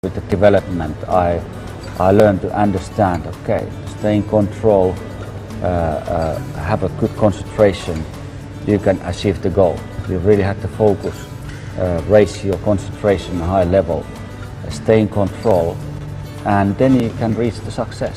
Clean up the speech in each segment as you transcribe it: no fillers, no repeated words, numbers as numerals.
With the development, I learned to understand, okay, stay in control, have a good concentration, you can achieve the goal. You really have to focus, raise your concentration high level, stay in control, and then you can reach the success.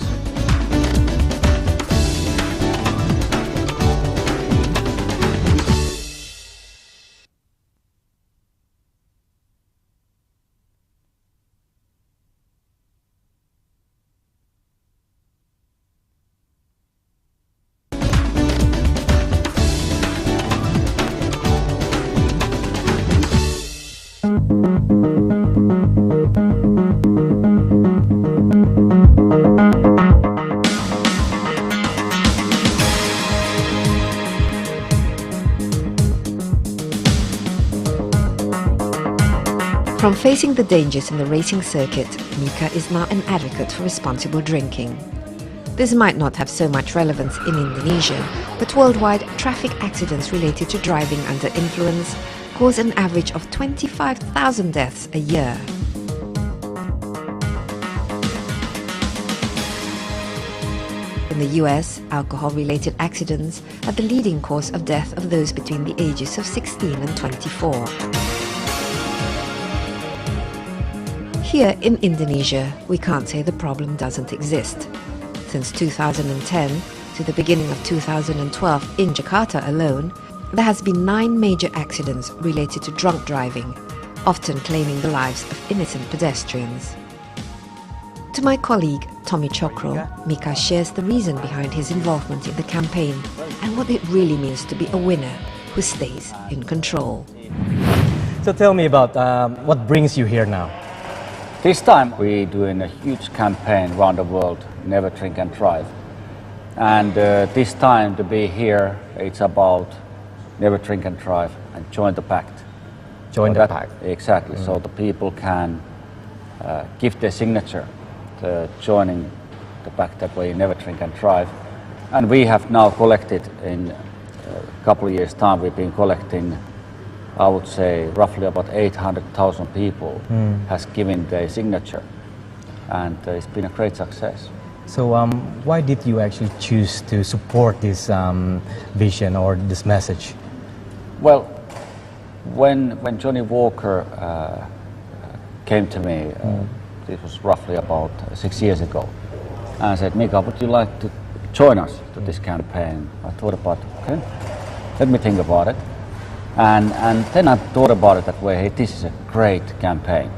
From facing the dangers in the racing circuit, Mika is now an advocate for responsible drinking. This might not have so much relevance in Indonesia, but worldwide traffic accidents related to driving under influence cause an average of 25,000 deaths a year. In the US, alcohol-related accidents are the leading cause of death of those between the ages of 16 and 24. Here in Indonesia, we can't say the problem doesn't exist. Since 2010 to the beginning of 2012 in Jakarta alone, there has been 9 major accidents related to drunk driving, often claiming the lives of innocent pedestrians. To my colleague Tommy Chokro, Mika shares the reason behind his involvement in the campaign and what it really means to be a winner who stays in control. So tell me about what brings you here now. This time we're doing a huge campaign around the world, Never Drink and Drive. And this time to be here, it's about Never Drink and Drive and join the pact. Join the pact. Exactly, so the people can give their signature to joining the pact that way, Never Drink and Drive. And we have now collected, in a couple of years' time, we've been collecting, I would say, roughly about 800,000 people has given their signature, and it's been a great success. So why did you actually choose to support this vision or this message? Well, when Johnny Walker came to me, it was roughly about 6 years ago, and I said, Mika, would you like to join us to this campaign? I thought about, okay, let me think about it. And then I thought about it that way, hey, this is a great campaign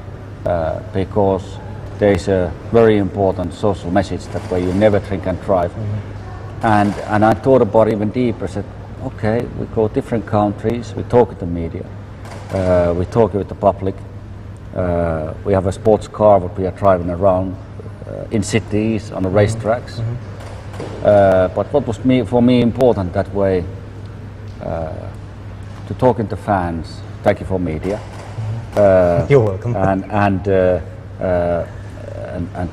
because there is a very important social message that way, you never drink and drive. And I thought about it even deeper, said, okay, we go to different countries, we talk with the media, we talk with the public, we have a sports car that we are driving around in cities, on the racetracks. But what was for me important that way, to talking to fans, thank you for media. You're welcome. And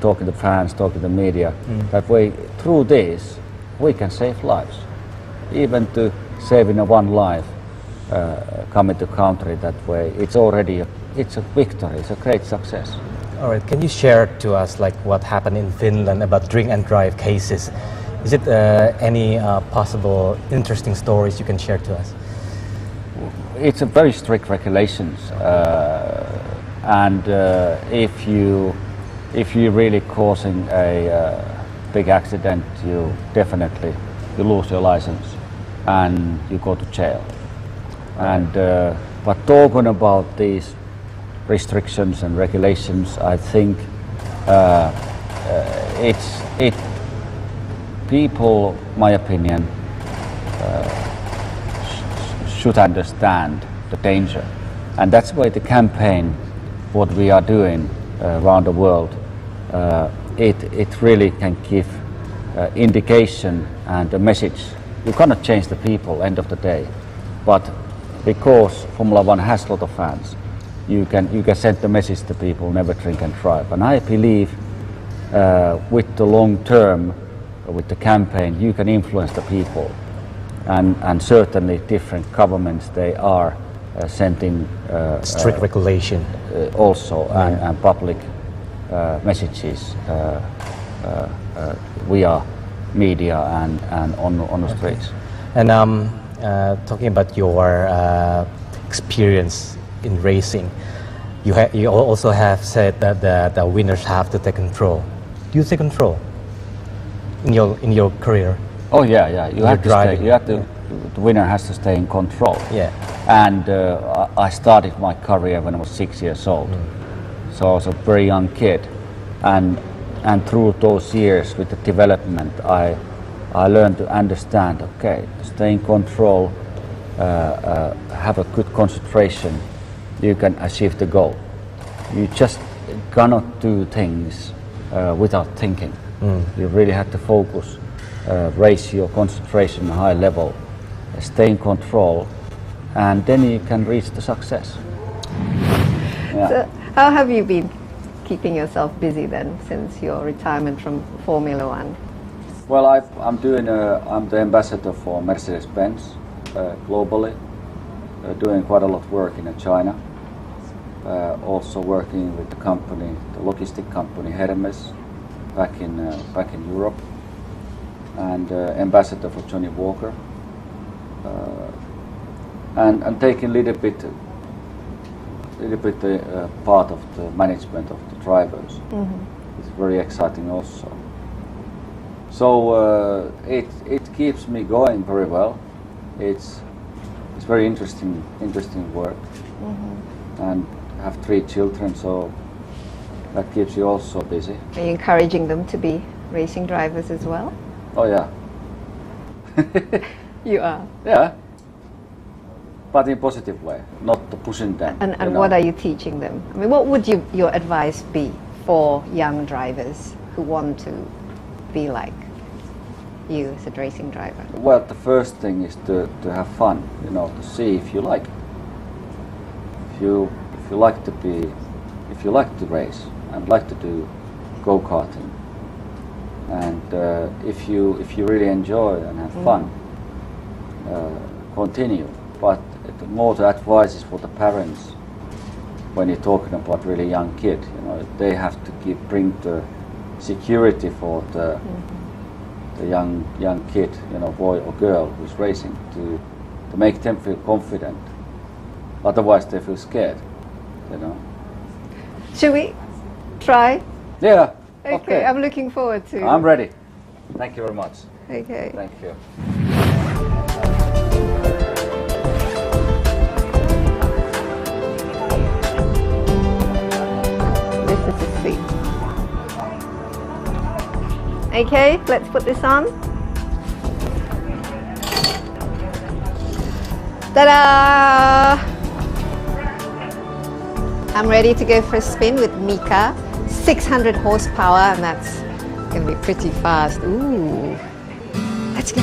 talking to fans, talking to media. That way, through this, we can save lives. Even to saving one life, coming to country that way, it's already it's a victory. It's a great success. All right, can you share to us like what happened in Finland about drink and drive cases? Is it any possible interesting stories you can share to us? It's a very strict regulations, and if you really causing a big accident, you definitely lose your license and you go to jail. And but talking about these restrictions and regulations, I think people, my opinion, should understand the danger, and that's why the campaign, what we are doing around the world, it really can give indication and a message. You cannot change the people end of the day, but because Formula One has a lot of fans, you can send the message to people, never drink and drive. And I believe with the long term, with the campaign, you can influence the people. And certainly different governments, they are sending strict regulation also, and public messages via media and on the streets. And talking about your experience in racing, you also have said that the winners have to take control. Do you take control in your career? Oh yeah. You have to driving. stay. You have to. The winner has to stay in control. Yeah. And I started my career when I was 6 years old, so I was a very young kid, and through those years with the development, I learned to understand. Okay, stay in control, have a good concentration. You can achieve the goal. You just cannot do things without thinking. You really have to focus, raise your concentration high level, stay in control, and then you can reach the success. Yeah. So how have you been keeping yourself busy then since your retirement from Formula One? Well, I'm the ambassador for Mercedes-Benz globally, doing quite a lot of work in China. Also working with the company, the logistic company Hermes, back in Europe, and ambassador for Johnny Walker, and taking a little bit part of the management of the drivers. It's very exciting also. So it keeps me going very well. It's very interesting work, and I have 3 children, so that keeps you also busy. Are you encouraging them to be racing drivers as well? Oh yeah. You are. Yeah. But in a positive way, not pushing them. And what are you teaching them? I mean, what would your advice be for young drivers who want to be like you as a racing driver? Well, the first thing is to have fun, to see if you like it. If you like to race and like to do go-karting, and if you really enjoy and have fun, continue. But more the advice is for the parents. When you're talking about really young kid, they have to bring the security for the young kid, boy or girl who's racing, to make them feel confident. Otherwise, they feel scared. Should we try? Yeah. Okay, I'm looking forward to. I'm ready. Thank you very much. Okay. Thank you. This is the seat. Okay, let's put this on. Ta-da! I'm ready to go for a spin with Mika. 600 horsepower, and that's going to be pretty fast. Ooh. Let's go.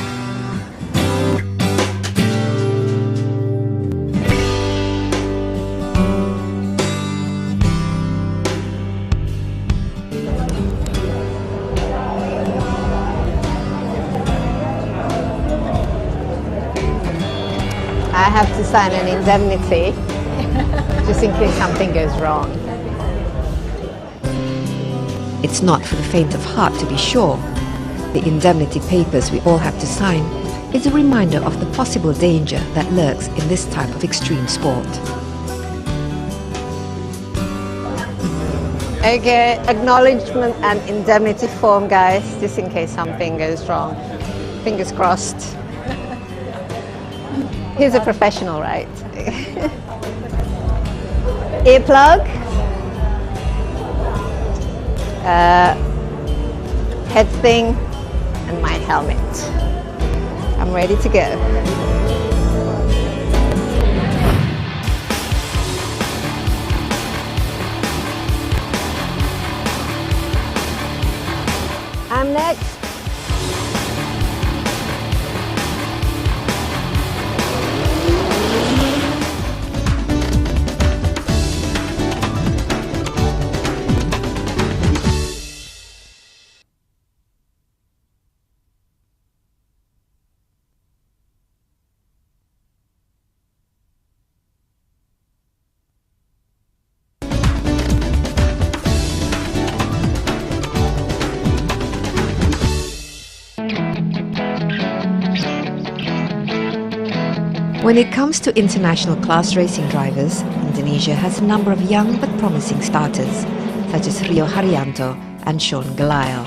I have to sign an indemnity just in case something goes wrong. It's not for the faint of heart, to be sure. The indemnity papers we all have to sign is a reminder of the possible danger that lurks in this type of extreme sport. Okay, acknowledgement and indemnity form, guys, just in case something goes wrong. Fingers crossed. He's a professional, right? Earplug. Head thing, and my helmet. I'm ready to go. I'm next. When it comes to international class racing drivers, Indonesia has a number of young but promising starters, such as Rio Haryanto and Sean Gelael.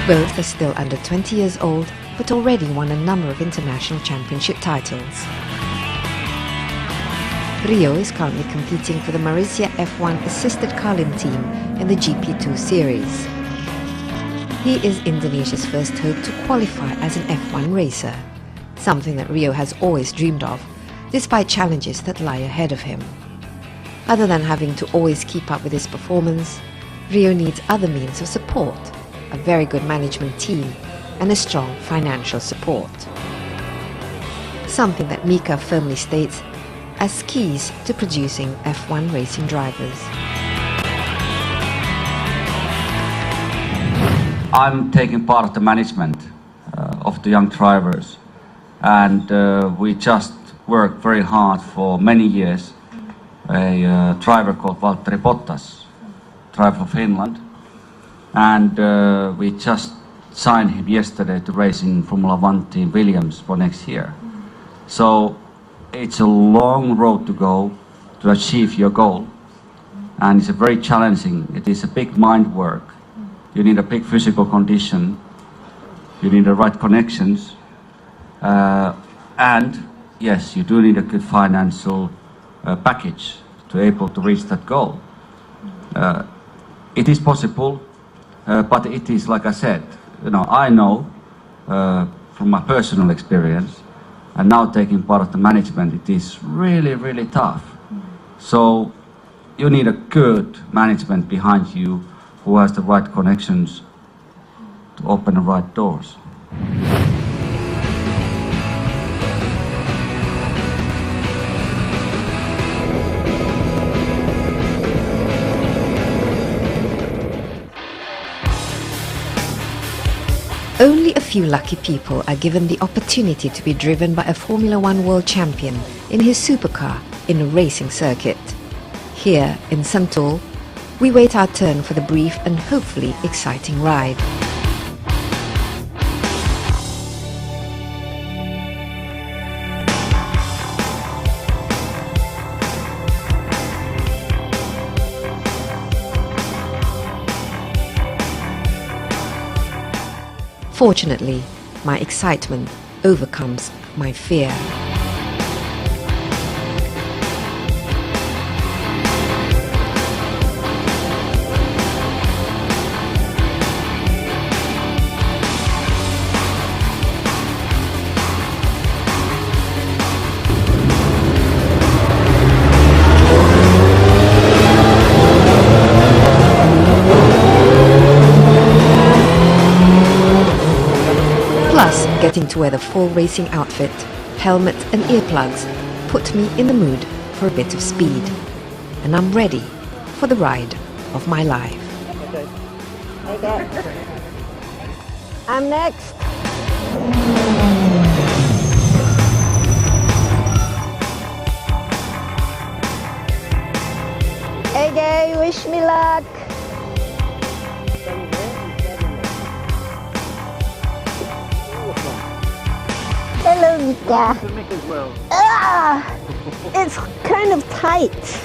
Both are still under 20 years old, but already won a number of international championship titles. Rio is currently competing for the Malaysia F1 assisted Carlin team in the GP2 series. He is Indonesia's first hope to qualify as an F1 racer, something that Rio has always dreamed of, despite challenges that lie ahead of him. Other than having to always keep up with his performance, Rio needs other means of support, a very good management team, and a strong financial support. Something that Mika firmly states as keys to producing F1 racing drivers. I'm taking part of the management of the young drivers, and we just worked very hard for many years. A driver called Valtteri Bottas, driver from Finland, and we just signed him yesterday to race in Formula One team Williams for next year. So it's a long road to go to achieve your goal, and it's a very challenging. It is a big mind work. You need a big physical condition, you need the right connections, and yes, you do need a good financial package to be able to reach that goal. It is possible, but it is, like I said, I know from my personal experience, and now taking part of the management, it is really, really tough. So you need a good management behind you who has the right connections to open the right doors. Only a few lucky people are given the opportunity to be driven by a Formula One world champion in his supercar in a racing circuit. Here in Sentul, we wait our turn for the brief and hopefully exciting ride. Fortunately, my excitement overcomes my fear. Plus, getting to wear the full racing outfit, helmet and earplugs put me in the mood for a bit of speed. And I'm ready for the ride of my life. Okay. I'm next. AJ, wish me luck. Hello, Mika. It's kind of tight.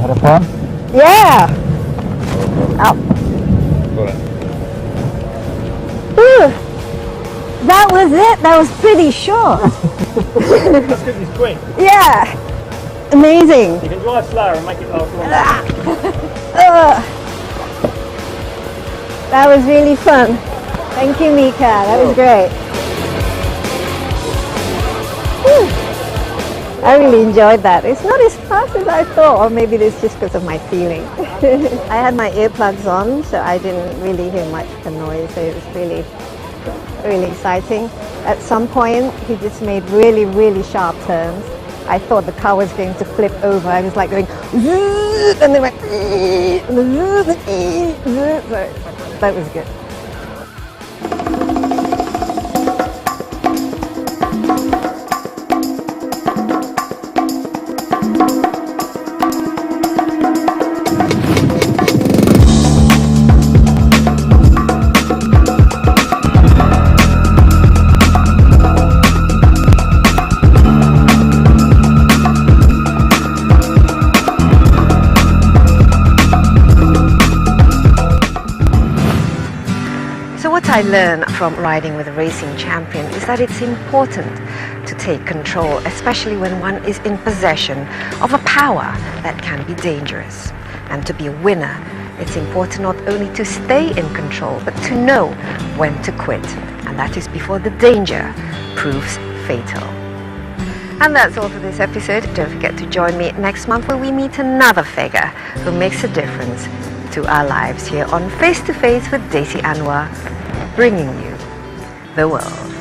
Had fun? Yeah. Up. That was it. That was pretty short. That's because he's quick. Yeah. amazing. You can drive slower and make it last longer. That was really fun. Thank you, Mika. That was great. Whew. I really enjoyed that. It's not as fast as I thought, or maybe it's just because of my feeling. I had my earplugs on, so I didn't really hear much of the noise. So it was really, really exciting. At some point, he just made really, really sharp turns. I thought the car was going to flip over. I was like going, and then went, so that was good. What I learned from riding with a racing champion is that it's important to take control, especially when one is in possession of a power that can be dangerous. And to be a winner, it's important not only to stay in control, but to know when to quit. And that is before the danger proves fatal. And that's all for this episode. Don't forget to join me next month where we meet another figure who makes a difference to our lives here on Face to Face with Daisy Anwar, bringing you the world.